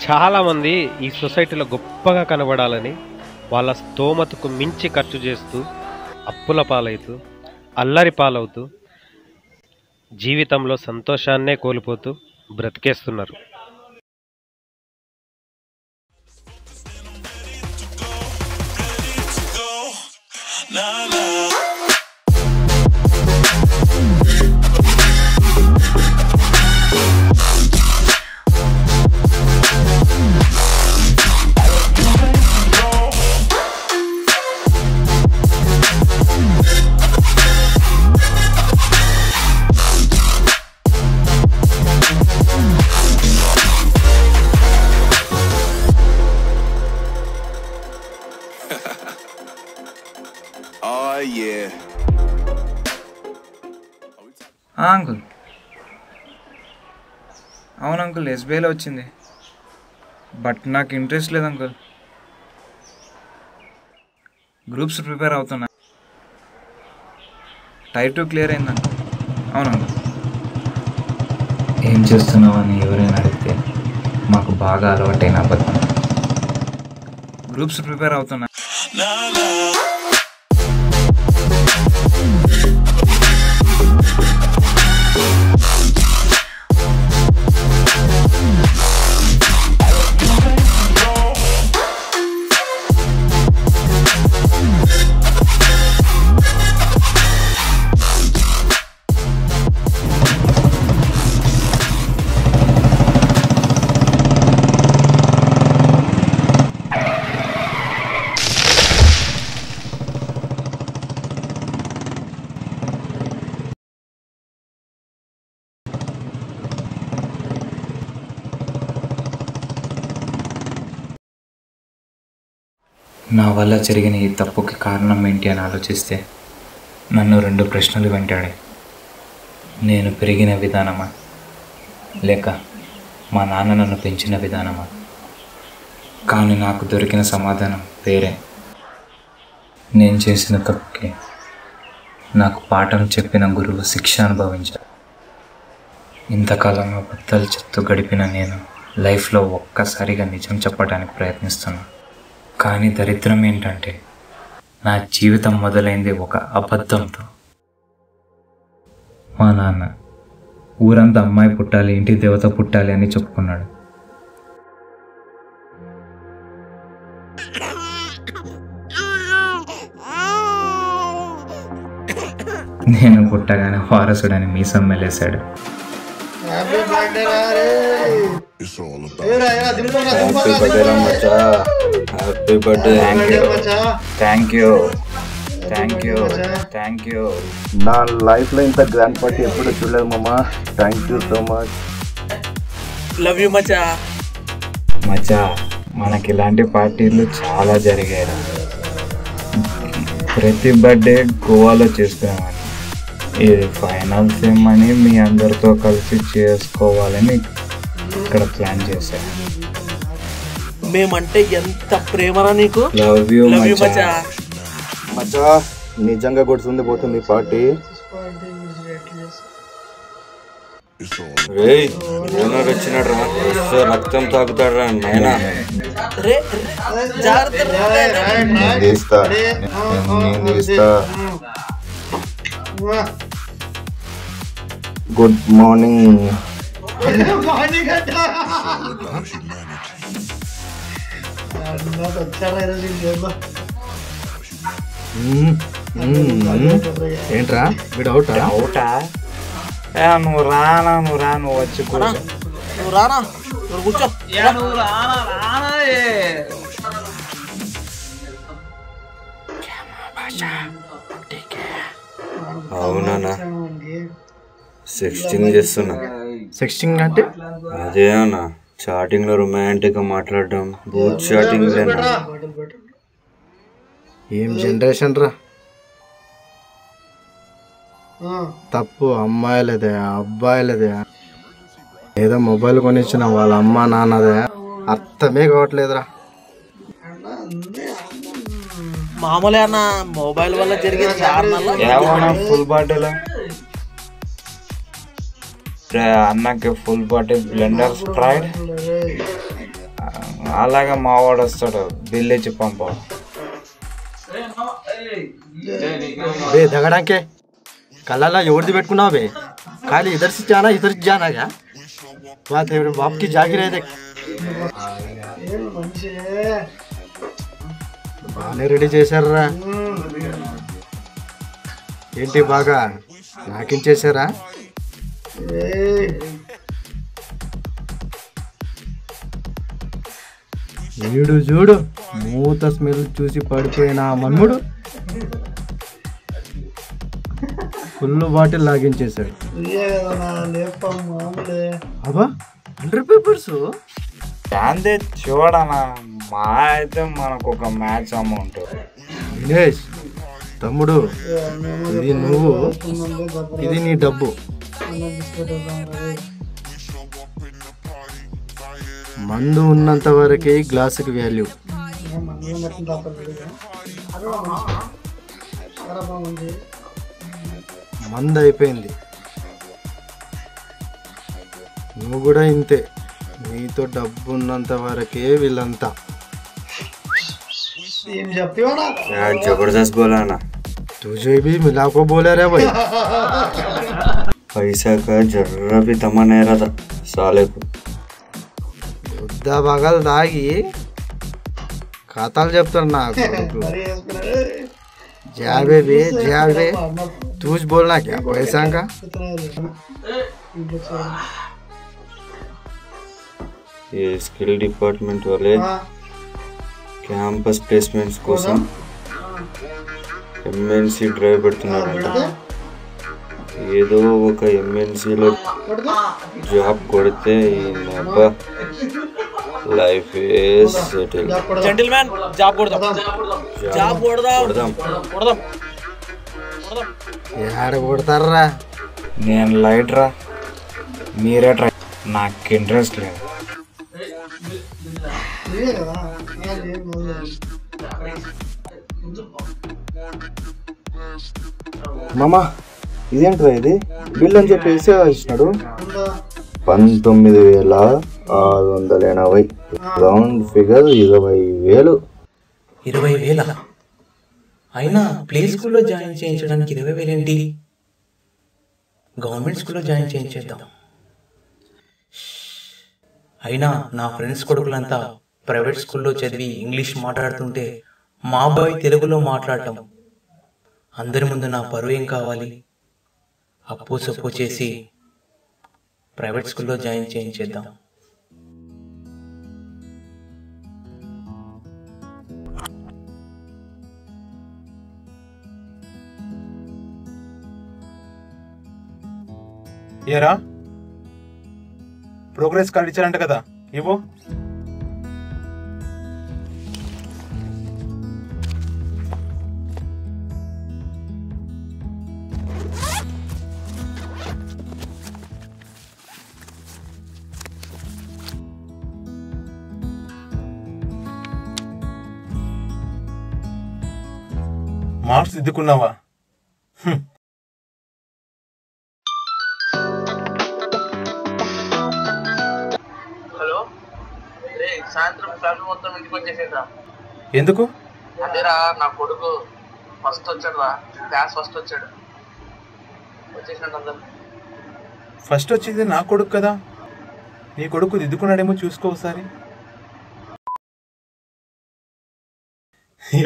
చాలామంది ఈ సొసైటీలో గొప్పగా కనబడాలని వాళ్ళ స్తోమతకు మించి ఖర్చు చేస్తూ అప్పుల పాలవుతూ అల్లరి పాలవుతూ జీవితంలో సంతోషాన్నే కోల్పోతూ బ్రతికేస్తున్నారు. అంకుల్, అవును అంకుల్, ఎస్బీఐలో వచ్చింది. బట్ నాకు ఇంట్రెస్ట్ లేదు అంకుల్. గ్రూప్స్ ప్రిపేర్ అవుతున్నా. టైర్ 2 క్లియర్ అయింది అంకుల్. అవును అంకుల్. ఏం చేస్తున్నావు అని ఎవరైనా అడిగితే మాకు బాగా అలవాటైన అబద్ధం. గ్రూప్స్ ప్రిపేర్ అవుతున్నా. నా వల్ల జరిగిన ఈ తప్పుకి కారణం ఏంటి అని ఆలోచిస్తే నన్ను 2 ప్రశ్నలు వెంటాడాయి. నేను పెరిగిన విధానమా, లేక మా నాన్న నన్ను పెంచిన విధానమా? కానీ నాకు దొరికిన సమాధానం వేరే. నేను చేసిన తప్పుకి నాకు పాఠం చెప్పిన గురువు శిక్ష అనుభవించాడు. ఇంతకాలం అబద్ధాలు చెప్తూ గడిపిన నేను లైఫ్లో ఒక్కసారిగా నిజం చెప్పడానికి ప్రయత్నిస్తున్నాను. కానీ దరిద్రం ఏంటంటే నా జీవితం మొదలైంది ఒక అబద్ధంతో. మా నాన్న ఊరంతా అమ్మాయి పుట్టాలి, ఇంటి దేవత పుట్టాలి అని చెప్పుకున్నాడు. నేను పుట్టగానే వారసుడని మీసం మెలేశాడు. Happy birthday. Thank you. నా లైఫ్లో ఇంత గ్రాండ్ పార్టీ ఎప్పుడు చూడలేదు మామా. Thank you so much. Love you మచా. మనకి ఇలాంటి పార్టీలు చాలా జరిగాయి. ప్రతి బర్త్డే గోవాలో చేసుకునేవాడిని. ఇది ఫైనల్ సేమ్ అని మీ అందరితో కలిసి చేసుకోవాలని ఇక్కడ ప్లాన్ చేశాను. మేమంటే ఎంత ప్రేమరా నీకు. Love you మచా. మచా నిజంగా గుర్తుంది పోతుంది పార్టీ. ఓనర్ వచ్చినాడు రా, రక్తం తాగుతాడు రా నాయనా. Good morning. ఏంట్రా వీడు అవుటా? నువ్వు రానా, నువ్వు వచ్చి కూర్చో. అవునా, సెక్స్టింగ్ చేస్తున్నా. సెక్స్టింగ్ అంటే అదే అన్న, చాటింగ్ లో రొమాంటిక్ గా మాట్లాడడం, బూట్ చాటింగ్ లేనా. ఏం జనరేషన్ రా. తప్పు అమ్మాయిలదే, అబ్బాయిలదే. ఏదో మొబైల్ కొనిచ్చిన వాళ్ళ అమ్మ నాన్నదే, అర్థమే కావట్లేదురా. మామూలే అన్న, మొబైల్ వల్ల జరిగే ఫుల్ బాటిల్ అన్నకి ఫుల్ బాటిల్ బ్లెండర్ స్ప్రైట్ అలాగే మావాడు వస్తాడు బిల్లు ఇచ్చి పంప बे दगड़ा के कल एवरदी పెట్టుకున్నావు बे खाली इधर से जाना क्या बात है बाप की जागी रहे देख బాగానే రెడీ చేశారా ఏంటి బాగా నాకించేశారా వీడు చూడు మూత స్మెల్ చూసి పడిపోయిన మన్ముడు ఫుల్ బాటిల్ లాగించేశాడు అబ్బా 100 పేపర్స్ అంతే చూడనా మా అయితే మనకు ఒక మ్యాచ్ అమౌంట్ దినేష్ తమ్ముడు ఇది నువ్వు ఇది నీ డబ్బు మందు ఉన్నంత వరకే గ్లాసుకి వాల్యూ మందు అయిపోయింది నువ్వు కూడా ఇంతే నీతో డబ్బు ఉన్నంత వరకే వీళ్ళంతా यार जबरदस्त बोला ना तुझे भी मिला को बोला रे भाई पैसा का जर्रा भी तमा नहीं रहा था साले को ఉద్దా బగల్ తాగి కథలు చెప్తారు నాకు జాబే బే జాబే తూజ్ బోల్నా క్యా पैसा का ये स्किल डिपार्टमेंट वाले క్యాంపస్ ప్లేస్మెంట్స్ కోసం ఎంఎన్సి డ్రైవ్ పెడుతున్నారంట ఏదో ఒక ఎంఎన్సిలో జాబ్ కొడితే ఈ నెబ్బ లైఫ్ సెటిల్ జెంటిల్మెన్ జాబ్ కొడదాం జాబ్ కొడదాం కొడదాం కొడదాం ఏడ కొడతారా నేను లైట్ రా మీరే ట్రై నాకు ఇంట్రెస్ట్ లేదు మామ ఇదేంట్రా ఇది బిల్ అని చెప్పేసి ఇచ్చినాడు 19,680 రౌండ్ ఫిగర్ 20,000 20,000 అయినా ప్లే స్కూల్లో జాయిన్ చేయించడానికి 20,000 ఏంటి? గవర్నమెంట్ స్కూల్లో జాయిన్ చేయించేద్దాం. అయినా నా ఫ్రెండ్స్ కొడుకులంతా ప్రైవేట్ స్కూల్లో చదివి ఇంగ్లీష్ మాట్లాడుతుంటే మా అబ్బాయి తెలుగులో మాట్లాడటం, అందరి ముందు నా పరువు ఏం కావాలి? అప్పు సప్పు చేసి ప్రైవేట్ స్కూల్లో జాయిన్ చేయించేద్దాం. ఏరా ప్రోగ్రెస్ కార్డు ఇచ్చారంట కదా, ఇవ్వు. మార్క్స్ దిద్దుకున్నావా? హలో రే, సాయంత్రం ఫ్యామిలీ మొత్తం ఇంటికి వచ్చేసేదా? ఎందుకు? అదేరా, నా కొడుకు ఫస్ట్ వచ్చాడు రా, క్లాస్ ఫస్ట్ వచ్చాడు. వచ్చేసినట్టు అందరు. ఫస్ట్ వచ్చింది నా కొడుకు కదా, నీ కొడుకు దిద్దుకున్నాడేమో చూసుకో ఒకసారి.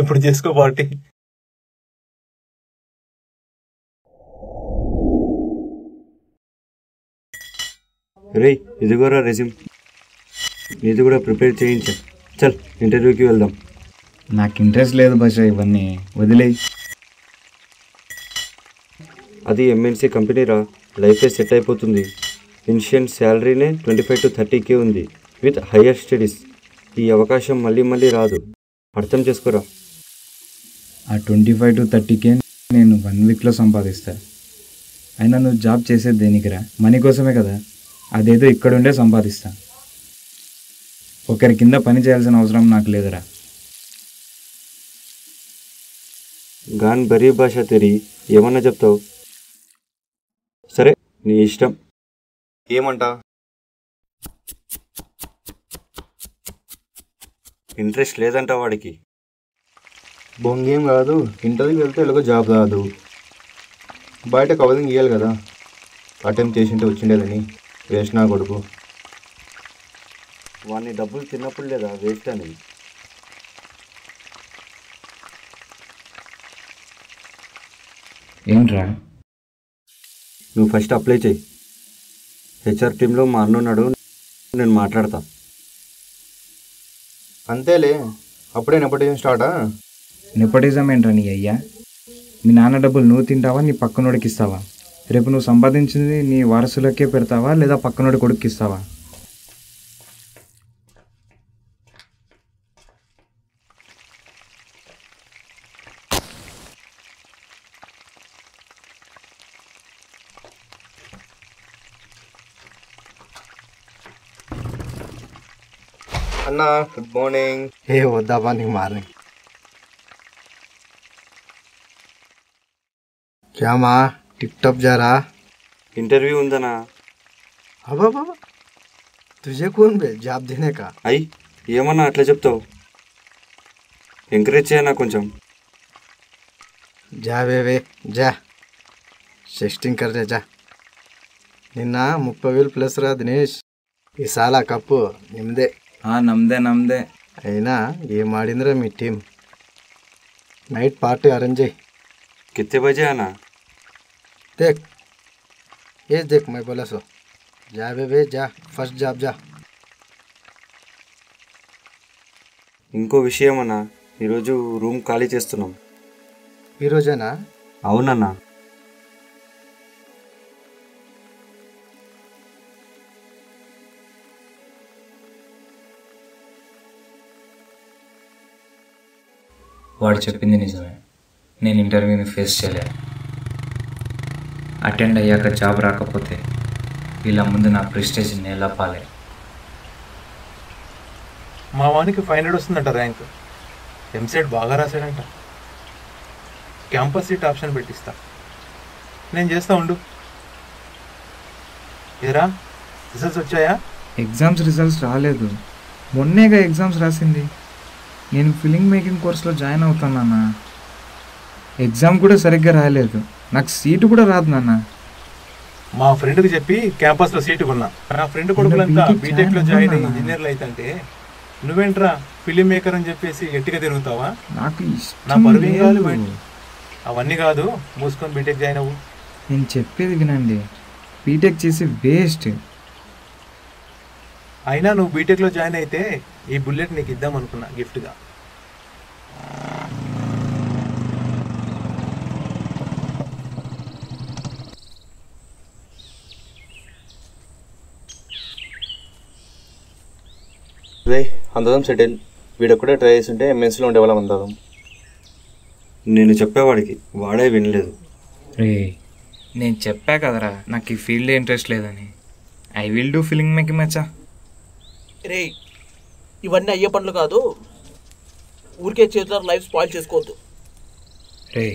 ఎప్పుడు చేసుకో పార్టీ. రే ఇదిగోరా రెజ్యూమ్, నీది కూడా ప్రిపేర్ చేయించా. చల్ ఇంటర్వ్యూకి వెళ్దాం. నాకు ఇంట్రెస్ట్ లేదు భాష, ఇవన్నీ వదిలేయి. అది ఎంఎన్సీ కంపెనీరా, లైఫే సెట్ అయిపోతుంది. ఇన్షియన్ శాలరీనే 25 to 30K ఉంది విత్ హయ్యర్ స్టడీస్. ఈ అవకాశం మళ్ళీ మళ్ళీ రాదు, అర్థం చేసుకోరా. ఆ 25 to 30K నేను 1 వీక్లో సంపాదిస్తా. అయినా నువ్వు జాబ్ చేసేది దేనికిరా? మనీ కోసమే కదా. అదేదో ఇక్కడుండే సంపాదిస్తా. ఒకరి కింద పని చేయాల్సిన అవసరం నాకు లేదురా. గాన్ బరీ భాష తెరి, ఏమన్నా చెప్తావు? సరే నీ ఇష్టం. ఏమంటా? ఇంట్రెస్ట్ లేదంట వాడికి. బొంగేం కాదు, ఇంటర్వ్యూకి వెళ్తే ఎలాగో జాబ్ రాదు, బయట కవరింగ్ ఇవ్వాలి కదా, అటెంప్ట్ చేసింటే వచ్చిండేదని. వేస్ట్ నా కొడుకు. వాడిని డబ్బులు తిన్నప్పుడు లేదా వేస్ట్ అని. ఏంట్రా? నువ్వు ఫస్ట్ అప్లై చేయి. హెచ్ఆర్ టీంలో మా అన్న ఉన్నాడు, నేను మాట్లాడతా. అంతేలే, అప్పుడే నెపోటిజం స్టార్టా? నెపోటిజం ఏంట్రా నీ అయ్యా? మీ నాన్న డబ్బులు నువ్వు తింటావా, నీ పక్కనోడికి ఇస్తావా? రేపు నువ్వు సంపాదించింది నీ వారసులకే పెడతావా లేదా పక్కనోడి కొడుకు ఇస్తావా? అన్నా గుడ్ మార్నింగ్. ఏ వద్దాబా నీకు మార్నింగ్. क्या माँ टिकटॉक जा रहा? ఇంటర్వ్యూ ఉందనా? अब तुझे कौन बे जॉब देने का? అయ్యి ఏమన్నా అట్లా చెప్తావు? ఎంకరేజ్ చేయనా కొంచెం? जा बे जा సెస్టింగ్ कर जा. నిన్న 30,000 ప్లస్ రా దినేష్. ఈ సాల కప్పు నిమ్దే. నమ్దే అయినా ఏం ఆడిందిరా మీ టీం. నైట్ పార్టీ అరేంజ్ చేయి. कितने बजे आना? देख ये देख मैं बोला सो जा बे जा फर्स्ट జాబ్ जा. ఇంకో విషయం అన్నా, ఈరోజు రూమ్ ఖాళీ చేస్తున్నాం. ఈరోజేనా? అవునన్నా. వాడు చెప్పింది నిజమే. నేను ఇంటర్వ్యూని ఫేస్ చేయలేను. అటెండ్ అయ్యాక జాబ్ రాకపోతే వీళ్ళ ముందు నా ప్రెస్టేజ్ నేలపాలే. మా వానికి 500 వస్తుందంట ర్యాంక్. ఎంసెట్ బాగా రాశాడంట. క్యాంపస్ సీట్ ఆప్షన్ పెట్టిస్తా. నేను చేస్తా ఉండు. ఏరా రిజల్ట్స్ వచ్చాయా? ఎగ్జామ్స్ రిజల్ట్స్ రాలేదు. మొన్నేగా ఎగ్జామ్స్ రాసింది. నేను ఫిలిం మేకింగ్ కోర్స్లో జాయిన్ అవుతాను నాన్న. ఎగ్జామ్ కూడా సరిగ్గా రాయలేదు. నాకు సీటు కూడా రాదు నాన్న. మా ఫ్రెండ్కి చెప్పి క్యాంపస్లో సీటు కొన్నా. నా ఫ్రెండ్ కొడుకులంతా బీటెక్లో జాయిన్ అయ్యి ఇంజనీర్లు అయితే నువ్వేంట్రా ఫిలిం మేకర్ అని చెప్పేసి గట్టిగా తిరుగుతావా? నాకు నా పరువు కాదు. అవన్నీ కాదు, మూసుకొని బీటెక్ జాయిన్ అవ్వు. నేను చెప్పేది వినండి, బీటెక్ చేసి వేస్ట్. అయినా నువ్వు బీటెక్లో జాయిన్ అయితే ఈ బుల్లెట్ నీకు ఇద్దాం అనుకున్నా గిఫ్ట్గా. రే అందరం సెటిల్. వీడొక్కడే ట్రై చేసి ఉంటే ఎంఎన్సీలో ఉండేవాళ్ళం అందరం. నేను చెప్పేవాడికి వాడే వినలేదు. రే నేను చెప్పా కదరా నాకు ఈ ఫీల్డ్ ఇంట్రెస్ట్ లేదని. I will do film making మచ్చా. రే ఇవన్నీ అయ్యే పనులు కాదు, ఊరికే చేతుల లైఫ్ స్పాయిల్ చేసుకోవద్దు. రే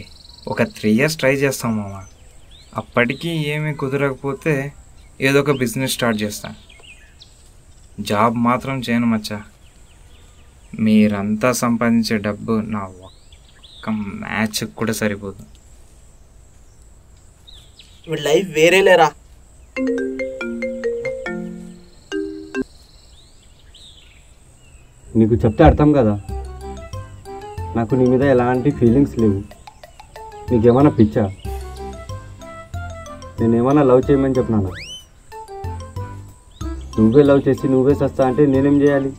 ఒక 3 years ట్రై చేస్తాం మామ. అప్పటికి ఏమీ కుదరకపోతే ఏదో ఒక బిజినెస్ స్టార్ట్ చేస్తాను. జాబ్ మాత్రం చేయను మచ్చా. మీరంతా సంపాదించే డబ్బు నా ఒక్క మ్యాచ్ కూడా సరిపోదు. వీడి లైఫ్ వేరే లేరా. నీకు చెప్తే అర్థం కదా. నాకు నీ మీద ఎలాంటి ఫీలింగ్స్ లేవు. నీకేమైనా పిచ్చా? నేనేమైనా లవ్ చేయమని చెప్పినాను? నువ్వే లవ్ చేసి నువ్వే సస్తా అంటే నేనేం చేయాలి?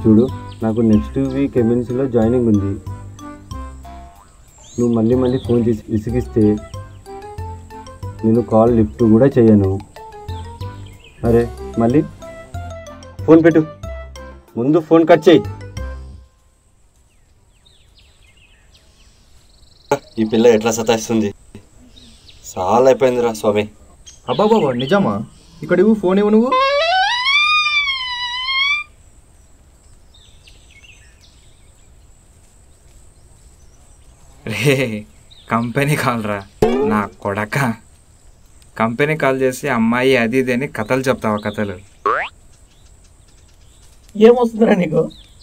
చూడు, నాకు నెక్స్ట్ వీక్ ఎంఎన్సీలో జాయినింగ్ ఉంది. నువ్వు మళ్ళీ మళ్ళీ ఫోన్ చేసి విసిగిస్తే నేను కాల్ లిఫ్ట్ కూడా చేయను. అరే మళ్ళీ ఫోన్ పెట్టు. ముందు ఫోన్ కట్ చేయి. ఈ పిల్ల ఎట్లా సతాయిస్తుంది. చాలా అయిపోయిందిరా స్వామి. అబ్బా బాబా నిజమా? ఇక్కడ ఇవ్వు, ఫోన్ ఇవ్వు నువ్వు. రే కంపెనీ కాల్ రా నా కొడక. కంపెనీ కాల్ చేసి అమ్మాయి అది ఇది అని కథలు చెప్తావా? కథలు ఏమొస్తుందిరా నీకు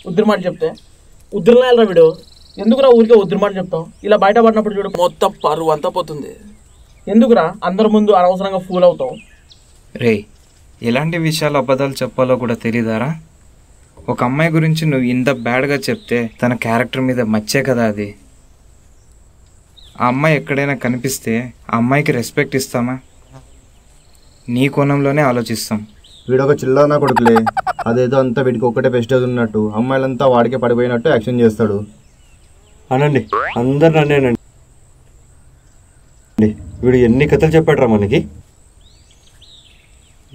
ఉద్దిరి మాట చెప్తే? ఉద్దిరినాయాలరా వీడు. ఎందుకురా ఊరికే ఉద్దిరి మాట చెప్తావు? ఇలా బయట పడినప్పుడు చూడు మొత్తం పరువు అంతా పోతుంది. ఎందుకురా అందరి ముందు అనవసరంగా ఫూల్ అవుతావు? రే, ఎలాంటి విషయాలు అబద్ధాలు చెప్పాలో కూడా తెలీదారా? ఒక అమ్మాయి గురించి నువ్వు ఇంత బ్యాడ్గా చెప్తే తన క్యారెక్టర్ మీద మచ్చే కదా అది. ఆ అమ్మాయి ఎక్కడైనా కనిపిస్తే ఆ అమ్మాయికి రెస్పెక్ట్ ఇస్తామా? నీ కోణంలోనే ఆలోచిస్తాం. వీడొక చిల్లర కొడుకులే, అదేదో అంతా వీడికి ఒక్కటే పెస్టేజ్ ఉన్నట్టు అమ్మాయిలంతా వాడికే పడిపోయినట్టు యాక్షన్ చేస్తాడు. అనండి, అందరు నన్నేనండి. వీడు ఎన్ని కథలు చెప్పాడురా మనకి.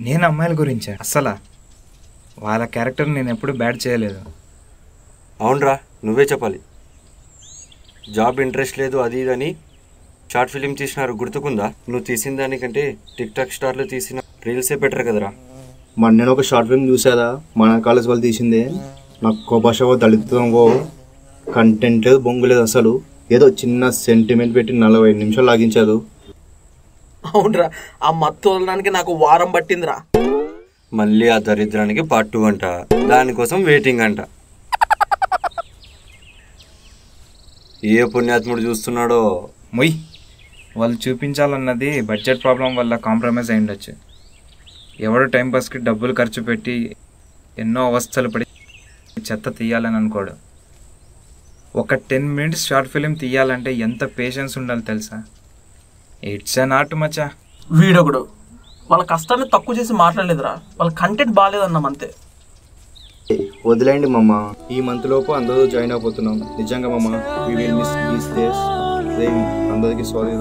నేను అమ్మాయిల గురించా? అస్సలా వాళ్ళ క్యారెక్టర్ నేను ఎప్పుడు బ్యాడ్ చేయలేదు. అవునరా, నువ్వే చెప్పాలి. జాబ్ ఇంట్రెస్ట్ లేదు అది ఇది అని షార్ట్ ఫిలిం తీసినారు, గుర్తుకుందా? నువ్వు తీసిన దానికంటే టిక్ టాక్ స్టార్లు తీసిన రీల్సే బెటర్ కదరా. మన నేను ఒక షార్ట్ ఫిల్మ్ చూసాదా, మన కాలేజ్ వాళ్ళు తీసిందే. నాకు భాషవో దళితంగో కంటెంట్ లేదు, బొంగు లేదు అసలు. ఏదో చిన్న సెంటిమెంట్ పెట్టి 40 నిమిషాలు లాగించారు. అవునరా, ఆ మత్తు వదలడానికి నాకు వారం పట్టిందిరా. మళ్ళీ ఆ దరిద్రానికి పార్ట్ 2 అంట, దానికోసం వెయిటింగ్ అంట. ఏ పుణ్యాత్ముడు చూస్తున్నాడో. మొయ్, వాళ్ళు చూపించాలన్నది బడ్జెట్ ప్రాబ్లం వల్ల కాంప్రమైజ్ అయి ఉండొచ్చు. ఎవడో టైంపాస్కి డబ్బులు ఖర్చు పెట్టి ఎన్నో అవస్థలు పడి చెత్త తీయాలని అనుకోడు. ఒక 10 minutes షార్ట్ ఫిలిం తీయాలంటే ఎంత పేషెన్స్ ఉండాలి తెలుసా? ఇట్స్ అన్ ఆర్ట్ మచ్చా. వీడొకడు వాళ్ళ కష్టాన్ని తక్కువ చేసి మాట్లాడలేదురా, వాళ్ళ కంటెంట్ బాగాలేదన్నాం అంతే. వదిలేండి మమ్మ, ఈ మంత్ లోపు అందరూ జాయిన్ అయిపోతున్నాం. నిజంగా మమ్మ, we will miss these days. అందరికి sorry.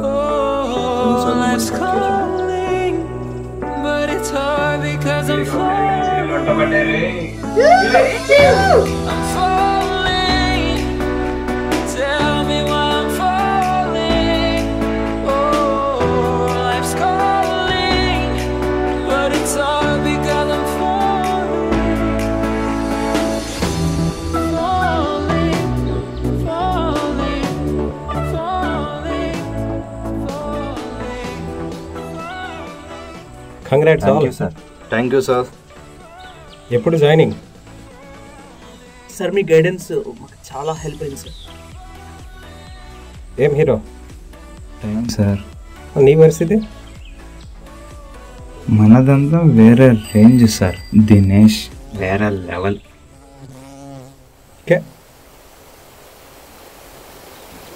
Congrats all. Thank you sir. ఎప్పుడు జాయినింగ్? సార్ మీ గైడెన్స్ మాకు చాలా హెల్ప్ అయింది సార్. ఏం హీరో సార్, నీ పరిస్థితి? మనదంతా వేరే రేంజ్ సార్. దినేష్ వేరే లెవెల్.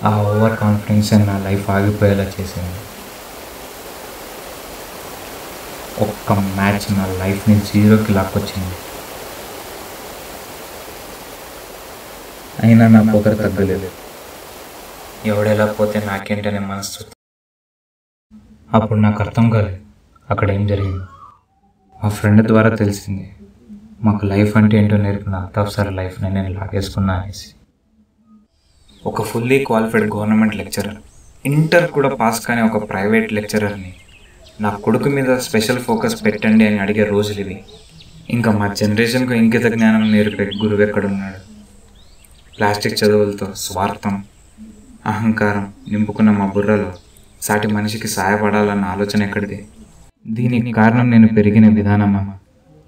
ఆ ఓవర్ కాన్ఫిడెన్స్ నా లైఫ్ ఆగిపోయేలా చేసింది. ఒక్క మ్యాచ్ నా లైఫ్ని 0కి లాక్కొచ్చింది. అయినా నా పొగరు తగ్గలేదు. ఎవడెలా పోతే నాకేంటనే మనసు. అప్పుడు నాకు అర్థం కాలేదు అక్కడ ఏం జరిగింది. మా ఫ్రెండ్ ద్వారా తెలిసింది మాకు లైఫ్ అంటే ఏంటో నేర్పిన అత్తావసర లైఫ్ని నేను లాగేసుకున్నా అనేసి. ఒక fully qualified government lecturer, inter కూడా పాస్ కానీ ఒక ప్రైవేట్ లెక్చరర్ని నా కొడుకు మీద స్పెషల్ ఫోకస్ పెట్టండి అని అడిగే రోజులు ఇవి. ఇంకా మా జనరేషన్కు ఇంకిత జ్ఞానం నేర్పే గురువు ఎక్కడున్నాడు? ప్లాస్టిక్ చదువులతో స్వార్థం, అహంకారం నింపుకున్న మా బుర్రలో సాటి మనిషికి సహాయపడాలన్న ఆలోచన ఎక్కడిది? దీనికి కారణం నేను పెరిగిన విధానమా,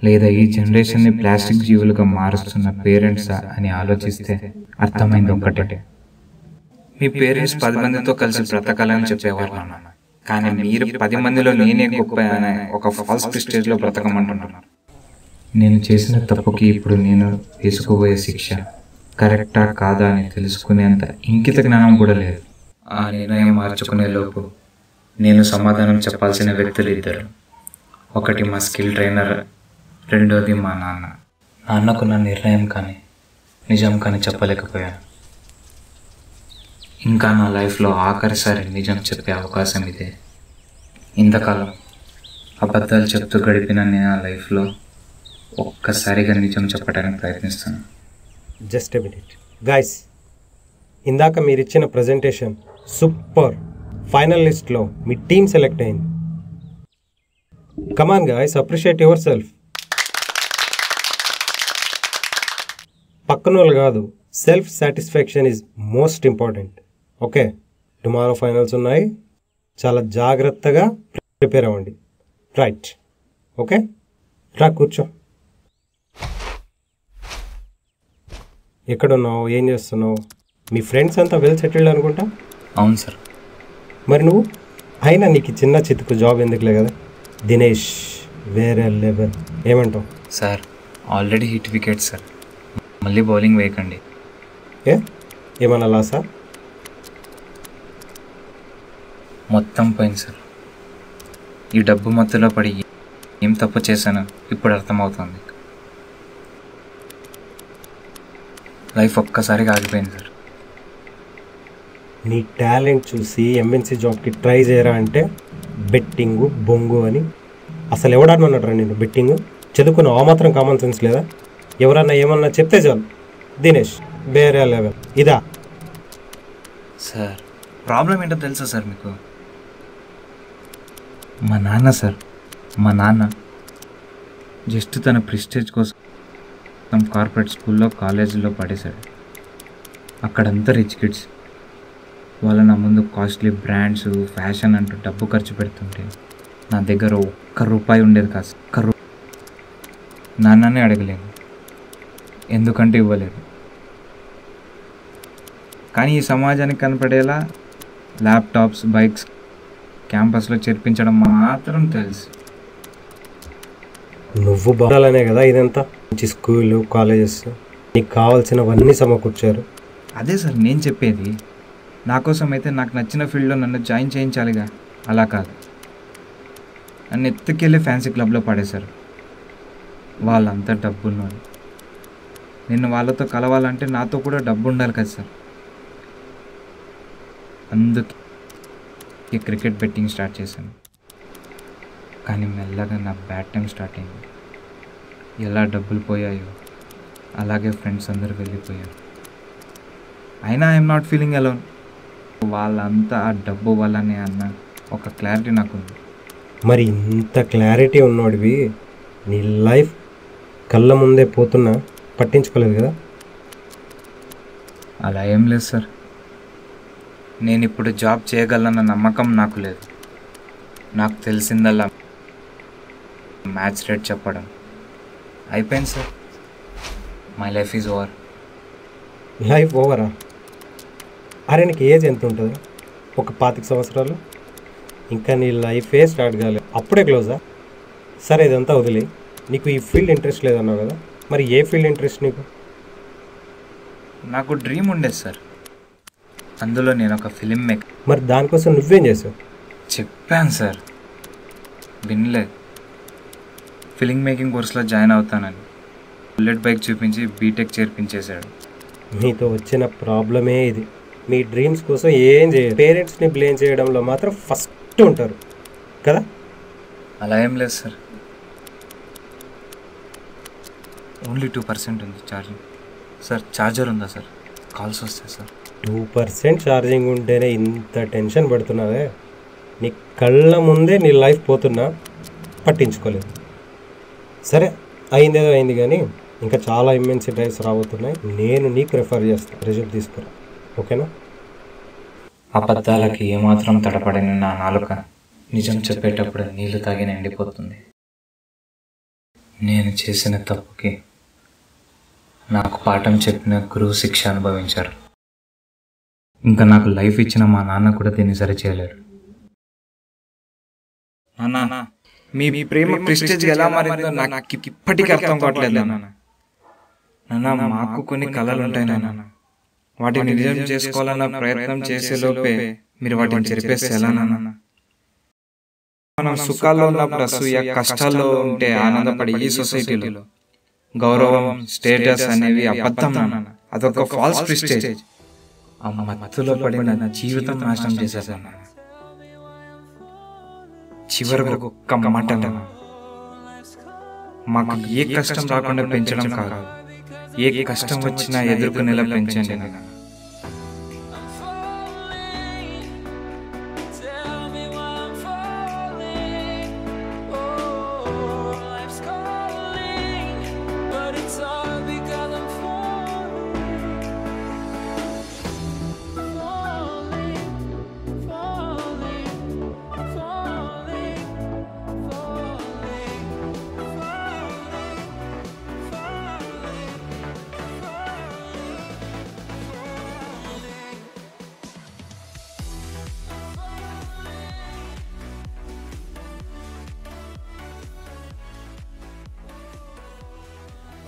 లేదా ఈ జనరేషన్ని ప్లాస్టిక్ జీవులుగా మారుస్తున్న పేరెంట్సా అని ఆలోచిస్తే అర్థమైంది ఒక్కటే. మీ పేరెంట్స్ 10 మందితో కలిసి బ్రతకాలని చెప్పేవారు నాన్న, కానీ మీరు 10 మందిలో నేనే గొప్ప అనే ఒక ఫాల్స్ ప్రెస్టేజ్లో బ్రతకమంటున్నారు. నేను చేసిన తప్పుకి ఇప్పుడు నేను తీసుకోబోయే శిక్ష కరెక్టా కాదా అని తెలుసుకునేంత ఇంకిత జ్ఞానం కూడా లేదు. ఆ నిర్ణయం మార్చుకునే లోపు నేను సమాధానం చెప్పాల్సిన వ్యక్తులు 2. ఒకటి మా స్కిల్ ట్రైనర్, రెండోది మా నాన్న. నాన్నకు నా నిర్ణయం కానీ నిజం కానీ చెప్పలేకపోయాను. ఇంకా నా లైఫ్లో ఆఖరిసారి నిజం చెప్పే అవకాశం ఇదే. ఇంతకాలం అబద్ధాలు చెప్తూ గడిపిన నేను నా లైఫ్లో ఒక్కసారిగా నిజం చెప్పడానికి ప్రయత్నిస్తాను. జస్ట్ ఎ మినిట్ గైస్, ఇందాక మీరు ఇచ్చిన ప్రజెంటేషన్ సూపర్. ఫైనల్ లిస్ట్లో మీ టీమ్ సెలెక్ట్ అయింది. Come on guys, appreciate your self. పక్కన వాళ్ళు కాదు, self satisfaction is most important. Okay, tomorrow finals ఉన్నాయి, చాలా జాగ్రత్తగా ప్రిపేర్ అవ్వండి. రైట్, ఓకే, రా కూర్చో. ఎక్కడున్నావు, ఏం చేస్తున్నావు? మీ ఫ్రెండ్స్ అంతా వెల్ సెటిల్డ్ అనుకుంటా. అవును సార్. మరి నువ్వు అయినా నీకు చిన్న చితుకు జాబ్ ఎందుకులే కదా. దినేష్ వేరే లెవెల్. ఏమంటావు? Sir already hit wicket sir, మళ్ళీ బౌలింగ్ వేయకండి. ఏమన్నా లాసా? మొత్తం పోయింది సార్. ఈ డబ్బు మత్తులో పడి ఏం తప్పు చేశానో ఇప్పుడు అర్థమవుతుంది. లైఫ్ ఒక్కసారిగా ఆగిపోయింది సార్. నీ టాలెంట్ చూసి ఎంఎన్సీ జాబ్కి ట్రై చేయరా అంటే బెట్టింగు బొంగు అని. అసలు ఎవడన్నాడరా నేను బెట్టింగ్? చదువుకున్న ఆ మాత్రం కామన్ సెన్స్ లేదా? ఎవరన్నా ఏమన్నా చెప్తే చాలు దినేష్ వేరే లెవెల్. ఇదా సార్ ప్రాబ్లం ఏంటో తెలుసా సార్ మీకు? మా నాన్న సార్, మా నాన్న జస్ట్ తన ప్రిస్టేజ్ కోసం కార్పొరేట్ స్కూల్లో కాలేజీలో పడేశాడు. అక్కడంతా రిచ్ కిడ్స్. వాళ్ళ నా ముందు కాస్ట్లీ బ్రాండ్స్ ఫ్యాషన్ అంటూ డబ్బు ఖర్చు పెడుతుంటే నా దగ్గర ₹1 ఉండేది కాదు. నాన్ననే అడగలేను, ఎందుకంటే ఇవ్వలేదు. కానీ ఈ సమాజానికి కనపడేలా ల్యాప్టాప్స్, బైక్స్ క్యాంపస్లో చేర్పించడం మాత్రం తెలుసు. నువ్వు బాగాలనే కదా ఇదంతా. మంచి స్కూలు, కాలేజెస్, నీకు కావాల్సినవన్నీ సమకూర్చారు. అదే సార్ నేను చెప్పేది. నా కోసం అయితే నాకు నచ్చిన ఫీల్డ్లో నన్ను జాయిన్ చేయించాలిగా. అలా కాదు, నన్ను ఎత్తుకెళ్ళి ఫ్యాన్సీ క్లబ్లో పడేశారు. వాళ్ళంతా డబ్బున్నారు. నేను వాళ్ళతో కలవాలంటే నాతో కూడా డబ్బు ఉండాలి కదా సార్. అందుకే క్రికెట్ బెట్టింగ్ స్టార్ట్ చేశాను. కానీ మెల్లగా నా బ్యాడ్ టైం స్టార్ట్ అయింది. ఎలా డబ్బులు పోయాయో అలాగే ఫ్రెండ్స్ అందరూ వెళ్ళిపోయారు. అయినా ఐఎమ్ నాట్ ఫీలింగ్ అలోన్. వాళ్ళంతా ఆ డబ్బు వల్లనే అన్న ఒక క్లారిటీ నాకుంది. మరి ఇంత క్లారిటీ ఉన్నోడివి నీ లైఫ్ కళ్ళ ముందే పోతున్నా పట్టించుకోలేదు కదా? అలా ఏం లేదు సార్. నేను ఇప్పుడు జాబ్ చేయగలనన్న నమ్మకం నాకు లేదు. నాకు తెలిసిందల్లా మ్యాచ్ రేట్ చెప్పడం. అయిపోయింది sir. My life is over. Life ఓవరా? అరే నీకు ఏజ్ ఎంత ఉంటుంది? ఒక 25 సంవత్సరాలు. ఇంకా నీ లైఫే స్టార్ట్ కాలేదు, అప్పుడే క్లోజా? సరే ఇదంతా వదిలే. నీకు ఈ ఫీల్డ్ ఇంట్రెస్ట్ లేదన్నావు కదా, మరి ఏ ఫీల్డ్ ఇంట్రెస్ట్ నీకు? నాకు డ్రీమ్ ఉండేది సార్, అందులో నేను ఒక ఫిలిం మేకర్. మరి దానికోసం నువ్వేం చేసావు? చెప్పాను సార్, వినలేదు. ఫిలిం మేకింగ్ కోర్సులో జాయిన్ అవుతానని బుల్లెట్ బైక్ చూపించి బీటెక్ చేర్పించేశాడు. మీతో వచ్చిన ప్రాబ్లమే ఇది. మీ డ్రీమ్స్ కోసం ఏం చేయరు. పేరెంట్స్ని బ్లేమ్ చేయడంలో మాత్రం ఫస్ట్ ఉంటారు కదా? అలా ఏం లేదు సార్. ఓన్లీ 2% ఉంది ఛార్జింగ్. సార్ ఛార్జర్ ఉందా సార్? కాల్స్ వస్తాయి సార్. 2% ఛార్జింగ్ ఉంటేనే ఇంత టెన్షన్ పడుతున్నావే? నీ కళ్ళ ముందే నీ లైఫ్ పోతున్నా పట్టించుకోలేదు. సరే అయిందేదో అయింది, కానీ ఇంకా చాలా ఎంఎన్సీ డ్రైవ్స్ రాబోతున్నాయి. నేను నీకు రెఫర్ చేస్తాను, రిజల్ట్ తీసుకురా, ఓకేనా? అబద్ధాలకి ఏమాత్రం తడపడిన నా నాలుక నిజం చెప్పేటప్పుడు నీళ్లు తాగి ఎండిపోతుంది. నేను చేసిన తప్పుకి నాకు పాఠం చెప్పిన గురువు శిక్ష అనుభవించారు. ఇంకా నాకు లైఫ్ ఇచ్చిన మా నాన్న కూడా దీన్ని సరి చేయలేరు. నాన్న, మీ ప్రేమ ప్రెస్టేజ్ ఎలా మారిందో నాకు ఇప్పటికీ అర్థం కావట్లేదు నాన్న. నాన్న, మాకు కొన్ని కళలు ఉంటాయి నాన్న. వాటిని నిజం చేసుకోవాలన్న ప్రయత్నం చేసే లోపే మీరు వాటిని చెరిపేస్తే ఎలా నాన్న? మనం సుఖాల్లో ఉన్నప్పుడు అసూయ, కష్టాల్లో ఉంటే ఆనందపడి ఈ సొసైటీలో గౌరవం, స్టేటస్ అనేవి అబద్ధం నాన్న. అదొక ఫాల్స్ ప్రెస్టేజ్. ఆ మత్తులో పడి నా జీవితం నాశనం చేశారు నాన్న. చివరకు ఒక్క మాట నాన్న, మాకు ఏ కష్టం రాకుండా పెంచడం కాదు, ఏ కష్టం వచ్చినా ఎదుర్కొనేలా పెంచండి నాన్న.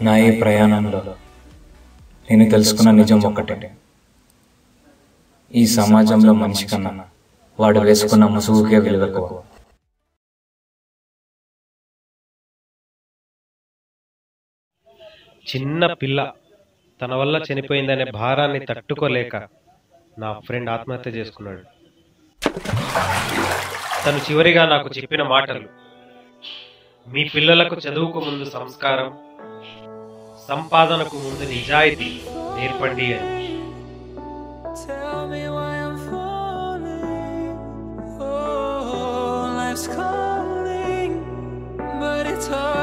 నా ఈ ప్రయాణంలో నేను తెలుసుకున్న నిజం ఒక్కటే, ఈ సమాజంలో మనిషి కన్నా వాడు వేసుకున్న ముసుగుకే విలువకు. చిన్న పిల్ల తన వల్ల చనిపోయిందనే భారాన్ని తట్టుకోలేక నా ఫ్రెండ్ ఆత్మహత్య చేసుకున్నాడు. తను చివరిగా నాకు చెప్పిన మాటలు, మీ పిల్లలకు చదువుకు ముందు సంస్కారం, సంపాదనకు ముందు నిజాయితీ నేర్పండి అని. Tell me why I'm falling. Oh, life's calling, but it's hard.